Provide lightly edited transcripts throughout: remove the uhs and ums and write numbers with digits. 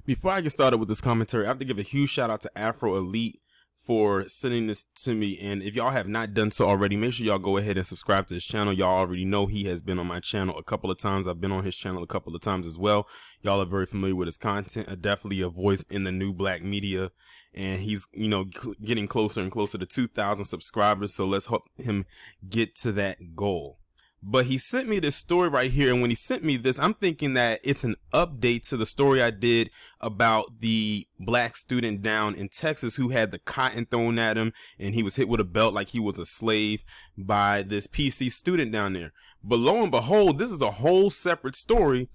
Before I get started with this commentary, I have to give a huge shout out to Afro Elite for sending this to me. And if y'all have not done so already, make sure y'all go ahead and subscribe to his channel. Y'all already know he has been on my channel a couple of times. I've been on his channel a couple of times as well. Y'all are very familiar with his content. Definitely a voice in the new black media. And he's, getting closer and closer to 2,000 subscribers. So let's help him get to that goal. But he sent me this story right here, and when he sent me this, I'm thinking that it's an update to the story I did about the black student down in Texas who had the cotton thrown at him, and he was hit with a belt like he was a slave by this PC student down there. But lo and behold, this is a whole separate story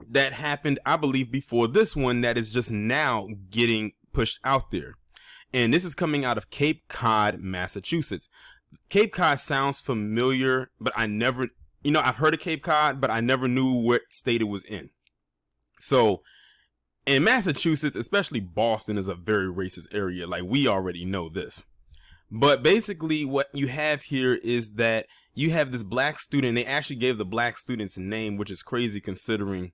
that happened, I believe, before this one that is just now getting pushed out there. And this is coming out of Cape Cod, Massachusetts. Cape Cod sounds familiar, but I never, I've heard of Cape Cod, but I never knew what state it was in. So in Massachusetts, especially Boston, is a very racist area. Like, we already know this. But basically what you have here is that you have this black student. They actually gave the black student's name, which is crazy considering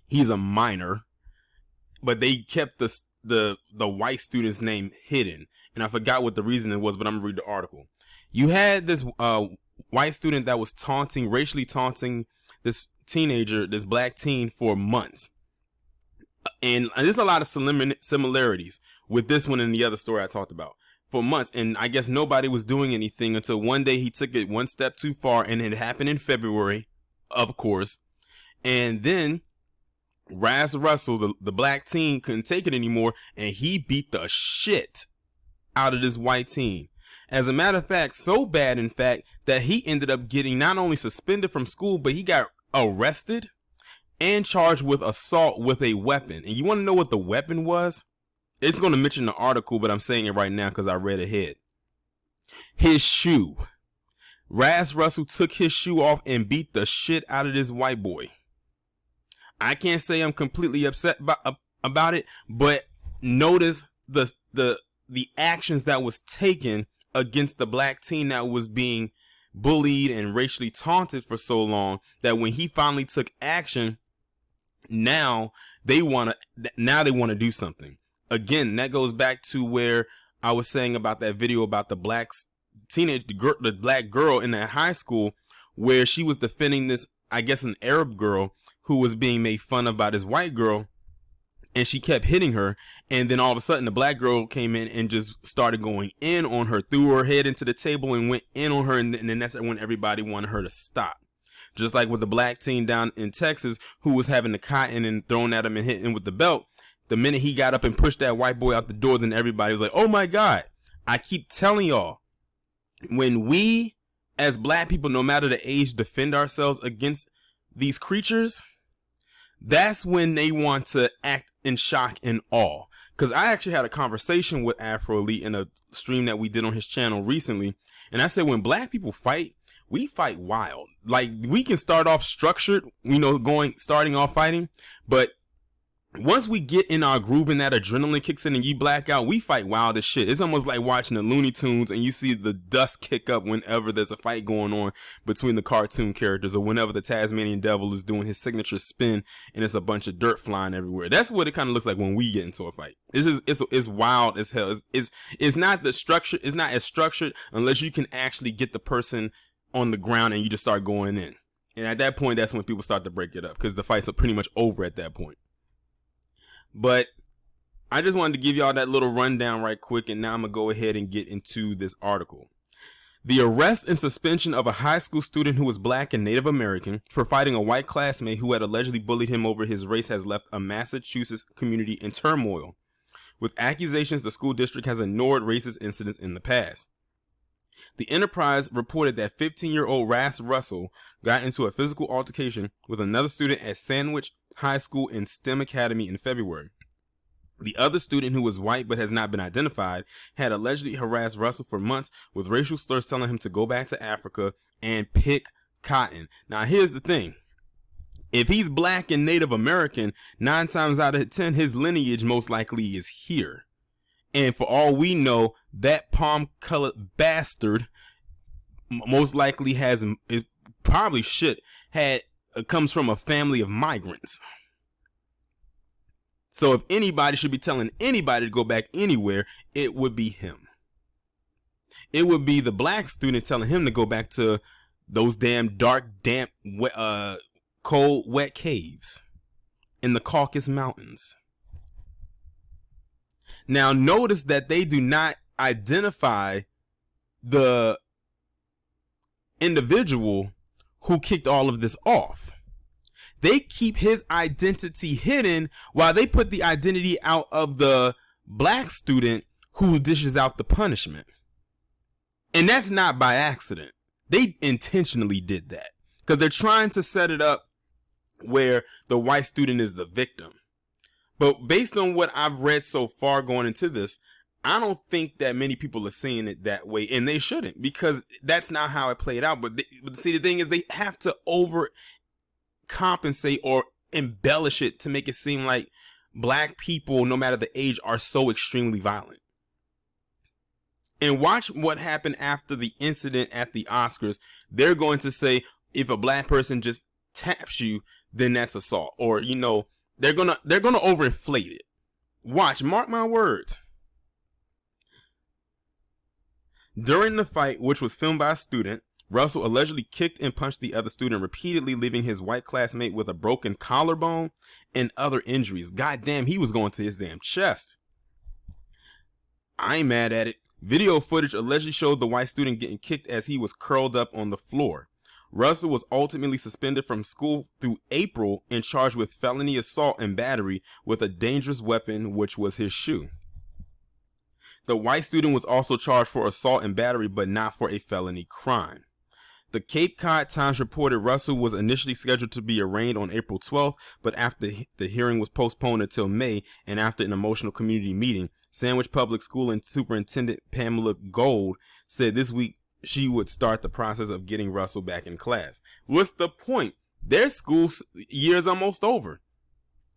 he's a minor, but they kept the white student's name hidden. And I forgot what the reason it was, but I'm gonna read the article. You had this white student that was racially taunting this teenager, this black teen, for months. And there's a lot of similarities with this one and the other story I talked about. For months. And I guess nobody was doing anything until one day he took it one step too far, and it happened in February, of course. And then Ras Russell, the black teen, couldn't take it anymore, and he beat the shit out of this white teen. As a matter of fact, so bad, in fact, that he ended up getting not only suspended from school, but he got arrested and charged with assault with a weapon. And you want to know what the weapon was? It's going to mention the article, but I'm saying it right now because I read ahead. His shoe. Ras Russell took his shoe off and beat the shit out of this white boy. I can't say I'm completely upset about it, but notice the actions that was taken against the black teen that was being bullied and racially taunted for so long, that when he finally took action, now they want to do something. Again, that goes back to where I was saying about that video about the the black girl in that high school, where she was defending this, I guess, an Arab girl who was being made fun of by this white girl, and she kept hitting her. And then all of a sudden the black girl came in and just started going in on her, threw her head into the table and went in on her. And then that's when everybody wanted her to stop. Just like with the black teen down in Texas who was having the cotton and thrown at him and hitting him with the belt. The minute he got up and pushed that white boy out the door, then everybody was like, oh my God. I keep telling y'all, when we as black people, no matter the age, defend ourselves against these creatures, that's when they want to act in shock and awe. Because I actually had a conversation with Afro Elite in a stream that we did on his channel recently. And I said, when black people fight, we fight wild. Like, we can start off structured, starting off fighting. But once we get in our groove and that adrenaline kicks in and you black out, we fight wild as shit. It's almost like watching the Looney Tunes and you see the dust kick up whenever there's a fight going on between the cartoon characters, or whenever the Tasmanian Devil is doing his signature spin and it's a bunch of dirt flying everywhere. That's what it kind of looks like when we get into a fight. It's wild as hell. It's not as structured unless you can actually get the person on the ground and you just start going in. And at that point, that's when people start to break it up, because the fights are pretty much over at that point. But I just wanted to give y'all that little rundown right quick, and now I'm going to go ahead and get into this article. The arrest and suspension of a high school student who was black and Native American for fighting a white classmate who had allegedly bullied him over his race has left a Massachusetts community in turmoil, with accusations the school district has ignored racist incidents in the past. The Enterprise reported that 15-year-old Ras Russell got into a physical altercation with another student at Sandwich High School and STEM Academy in February. The other student, who was white but has not been identified, had allegedly harassed Russell for months with racial slurs telling him to go back to Africa and pick cotton. Now, here's the thing. If he's black and Native American, 9 times out of 10, his lineage most likely is here. And for all we know, that palm-colored bastard most likely comes from a family of migrants. So if anybody should be telling anybody to go back anywhere, it would be him. It would be the black student telling him to go back to those damn dark, damp, cold, wet caves in the Caucasus Mountains. Now notice that they do not identify the individual who kicked all of this off. They keep his identity hidden while they put the identity out of the black student who dishes out the punishment. And that's not by accident. They intentionally did that because they're trying to set it up where the white student is the victim. But based on what I've read so far going into this, I don't think that many people are seeing it that way, and they shouldn't, because that's not how it played out. But see, the thing is, they have to overcompensate or embellish it to make it seem like black people, no matter the age, are so extremely violent. And watch what happened after the incident at the Oscars. They're going to say if a black person just taps you, then that's assault, or they're gonna overinflate it. Watch, mark my words. During the fight, which was filmed by a student, Russell allegedly kicked and punched the other student repeatedly, leaving his white classmate with a broken collarbone and other injuries. Goddamn, he was going to his damn chest. I ain't mad at it. Video footage allegedly showed the white student getting kicked as he was curled up on the floor. Russell was ultimately suspended from school through April and charged with felony assault and battery with a dangerous weapon, which was his shoe. The white student was also charged for assault and battery, but not for a felony crime. The Cape Cod Times reported Russell was initially scheduled to be arraigned on April 12th, but after the hearing was postponed until May, and after an emotional community meeting, Sandwich Public School and Superintendent Pamela Gold said this week she would start the process of getting Russell back in class. What's the point? Their school year is almost over.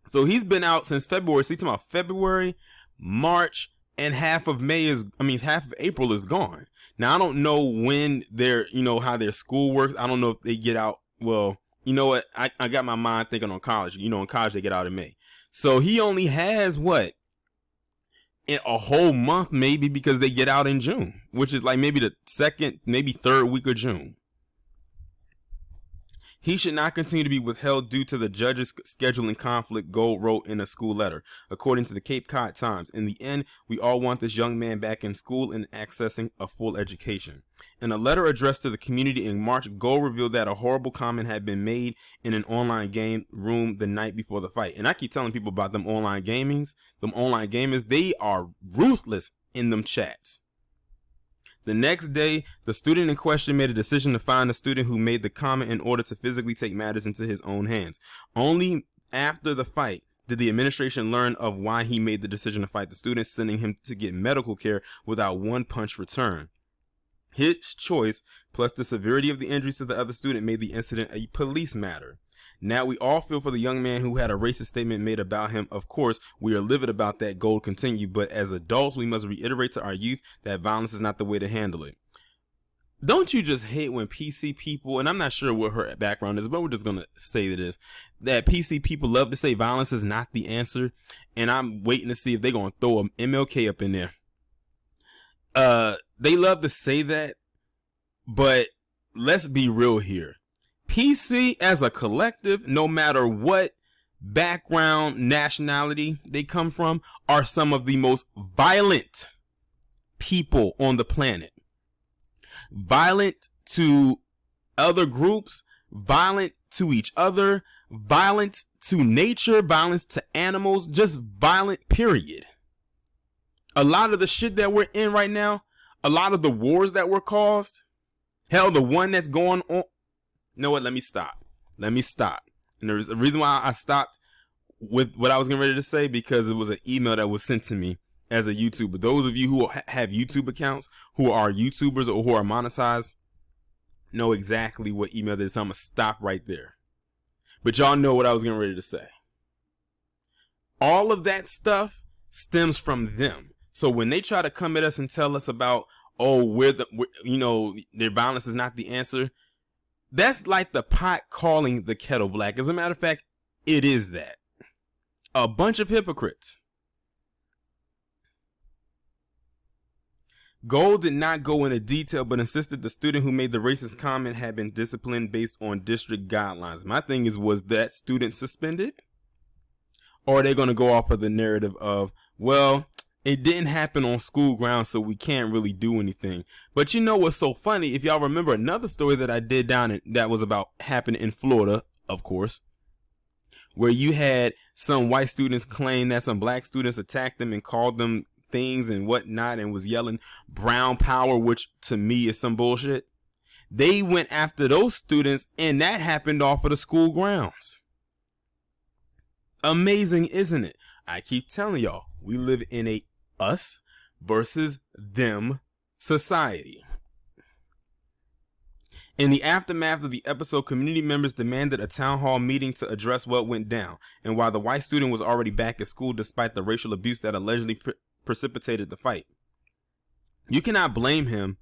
So he's been out since February. So you're talking about February, March, and half of April is gone. Now, I don't know when how their school works. I don't know if they get out. Well, you know what? I got my mind thinking on college. In college, they get out in May. So he only has in a whole month, maybe, because they get out in June, which is like maybe the second, maybe third week of June. He should not continue to be withheld due to the judge's scheduling conflict, Gold wrote in a school letter. According to the Cape Cod Times, in the end, we all want this young man back in school and accessing a full education. In a letter addressed to the community in March, Gold revealed that a horrible comment had been made in an online game room the night before the fight. And I keep telling people about them online gamers, they are ruthless in them chats. The next day, the student in question made a decision to find the student who made the comment in order to physically take matters into his own hands. Only after the fight did the administration learn of why he made the decision to fight the student, sending him to get medical care without one punch return. His choice, plus the severity of the injuries to the other student, made the incident a police matter. Now we all feel for the young man who had a racist statement made about him. Of course, we are livid about that, Gold continued, but as adults, we must reiterate to our youth that violence is not the way to handle it. Don't you just hate when PC people, and I'm not sure what her background is, but we're just going to say that PC people love to say violence is not the answer, and I'm waiting to see if they're going to throw an MLK up in there. They love to say that, but let's be real here. PC as a collective, no matter what background, nationality they come from, are some of the most violent people on the planet. Violent to other groups, violent to each other, violent to nature, violence to animals, just violent, period. A lot of the shit that we're in right now, a lot of the wars that were caused, hell, the one that's going on. You know what? Let me stop. And there's a reason why I stopped with what I was getting ready to say, because it was an email that was sent to me as a YouTuber. Those of you who have YouTube accounts, who are YouTubers or who are monetized, know exactly what email this is. So I'm going to stop right there. But y'all know what I was getting ready to say. All of that stuff stems from them. So when they try to come at us and tell us about, their violence is not the answer, that's like the pot calling the kettle black. As a matter of fact, it is that. A bunch of hypocrites. Gold did not go into detail, but insisted the student who made the racist comment had been disciplined based on district guidelines. My thing is, was that student suspended? Or are they going to go off of the narrative of, well, it didn't happen on school grounds, so we can't really do anything. But you know what's so funny? If y'all remember another story that I did that was about happened in Florida, of course, where you had some white students claim that some black students attacked them and called them things and whatnot and was yelling brown power, which to me is some bullshit. They went after those students, and that happened off of the school grounds. Amazing, isn't it? I keep telling y'all, we live in a us versus them society. In the aftermath of the episode, community members demanded a town hall meeting to address what went down. And while the white student was already back at school despite the racial abuse that allegedly precipitated the fight, you cannot blame him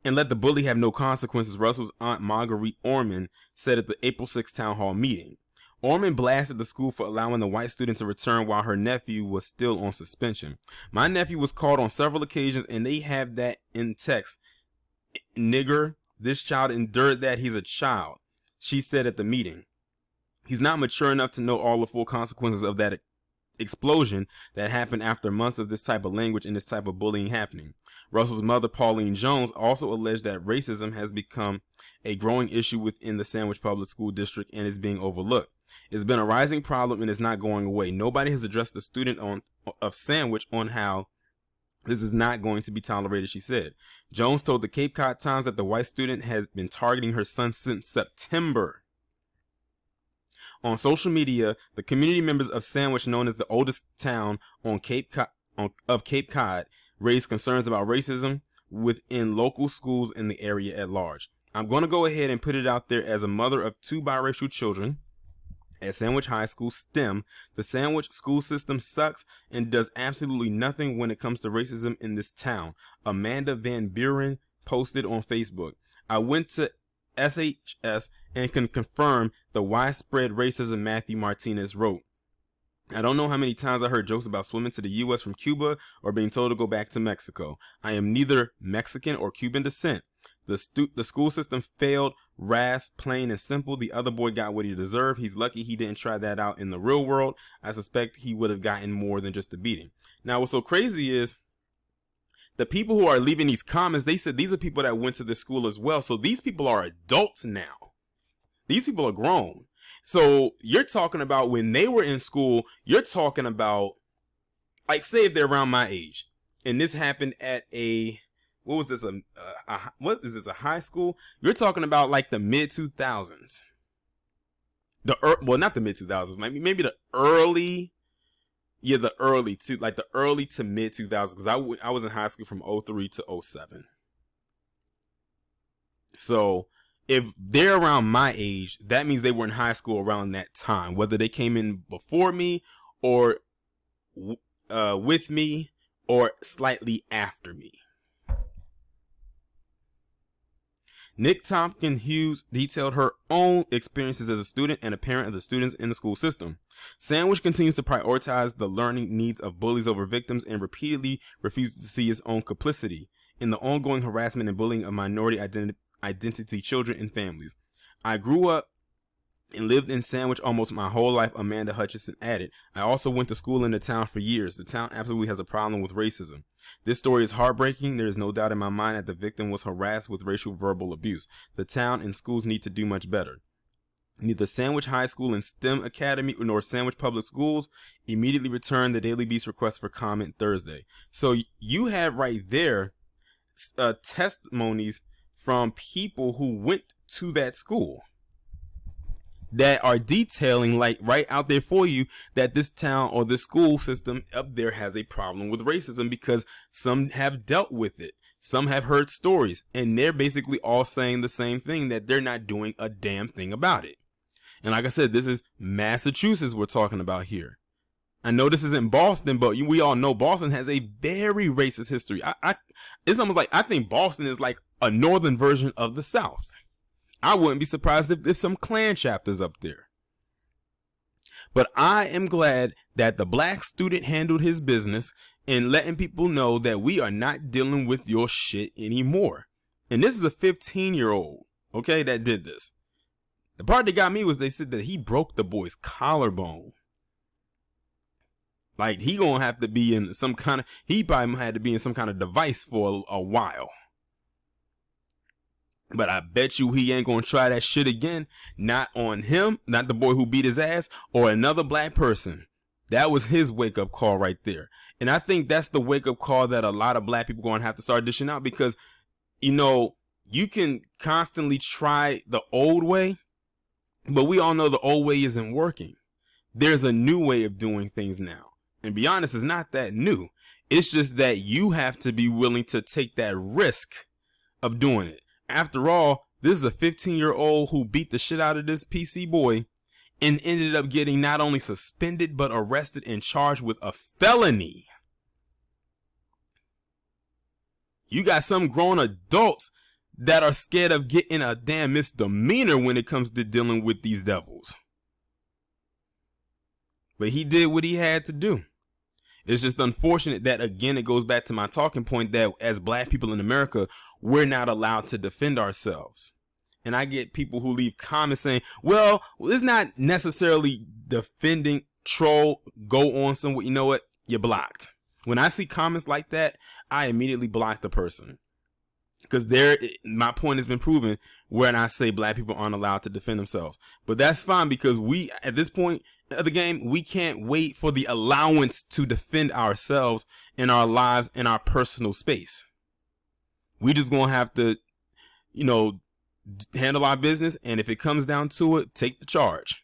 and let the bully have no consequences, Russell's aunt Marguerite Orman said at the April 6th town hall meeting. Orman blasted the school for allowing the white student to return while her nephew was still on suspension. My nephew was called on several occasions, and they have that in text. Nigger, this child endured that. He's a child, she said at the meeting. He's not mature enough to know all the full consequences of that explosion that happened after months of this type of language and this type of bullying happening. Russell's mother, Pauline Jones, also alleged that racism has become a growing issue within the Sandwich Public School District and is being overlooked. It's been a rising problem and it's not going away. Nobody has addressed the student of Sandwich on how this is not going to be tolerated, she said. Jones told the Cape Cod Times that the white student has been targeting her son since September. On social media, the community members of Sandwich, known as the oldest town on Cape Cod, raised concerns about racism within local schools in the area at large. I'm going to go ahead and put it out there as a mother of 2 biracial children. At Sandwich High School STEM, the Sandwich school system sucks and does absolutely nothing when it comes to racism in this town. Amanda Van Buren posted on Facebook. I went to SHS and can confirm the widespread racism, Matthew Martinez wrote. I don't know how many times I heard jokes about swimming to the U.S. from Cuba or being told to go back to Mexico. I am neither Mexican or Cuban descent. The school system failed Ras, plain and simple. The other boy got what he deserved. He's lucky he didn't try that out in the real world. I suspect he would have gotten more than just a beating. Now, what's so crazy is the people who are leaving these comments, they said these are people that went to this school as well. So these people are adults now. These people are grown. So you're talking about when they were in school, you're talking about, like, say if they're around my age and this happened at a, what was this? What is this? A high school? You're talking about like the mid 2000s. Well, not the mid 2000s. Maybe the early, the early to mid 2000s. Because I was in high school from 03 to 07. So if they're around my age, that means they were in high school around that time. Whether they came in before me or with me or slightly after me. Nick Tompkins Hughes detailed her own experiences as a student and a parent of the students in the school system. Sandwich continues to prioritize the learning needs of bullies over victims and repeatedly refuses to see its own complicity in the ongoing harassment and bullying of minority identity children and families. I grew up and lived in Sandwich almost my whole life, Amanda Hutchinson added. I also went to school in the town for years. The town absolutely has a problem with racism. This story is heartbreaking. There is no doubt in my mind that the victim was harassed with racial verbal abuse. The town and schools need to do much better. Neither Sandwich High School and STEM Academy nor Sandwich Public Schools immediately returned the Daily Beast request for comment Thursday. So you have right there testimonies from people who went to that school that are detailing, like, right out there for you, that this town or the school system up there has a problem with racism because some have dealt with it. Some have heard stories, and they're basically all saying the same thing, that they're not doing a damn thing about it. And like I said, this is Massachusetts we're talking about here. I know this isn't Boston, but we all know Boston has a very racist history. It's almost like I think Boston is like a northern version of the South. I wouldn't be surprised if there's some Klan chapters up there. But I am glad that the black student handled his business and letting people know that we are not dealing with your shit anymore. And this is a 15-year-old, okay, that did this. The part that got me was they said that he broke the boy's collarbone. Like, he gonna have to be in some kind of, he probably had to be in some kind of device for a while. But I bet you he ain't gonna try that shit again. Not on him, not the boy who beat his ass, or another black person. That was his wake-up call right there. And I think that's the wake-up call that a lot of black people gonna have to start dishing out, because, you know, you can constantly try the old way, but we all know the old way isn't working. There's a new way of doing things now. And be honest, it's not that new. It's just that you have to be willing to take that risk of doing it. After all, this is a 15-year-old who beat the shit out of this PC boy and ended up getting not only suspended, but arrested and charged with a felony. You got some grown adults that are scared of getting a damn misdemeanor when it comes to dealing with these devils. But he did what he had to do. It's just unfortunate that, again, it goes back to my talking point that as black people in America, we're not allowed to defend ourselves. And I get people who leave comments saying, well, it's not necessarily defending, troll, go on somewhere. You know what? You're blocked. When I see comments like that, I immediately block the person. Because my point has been proven when I say black people aren't allowed to defend themselves. But that's fine, because we, at this point of the game, we can't wait for the allowance to defend ourselves in our lives, in our personal space. We just gonna have to, you know, handle our business. And if it comes down to it, take the charge.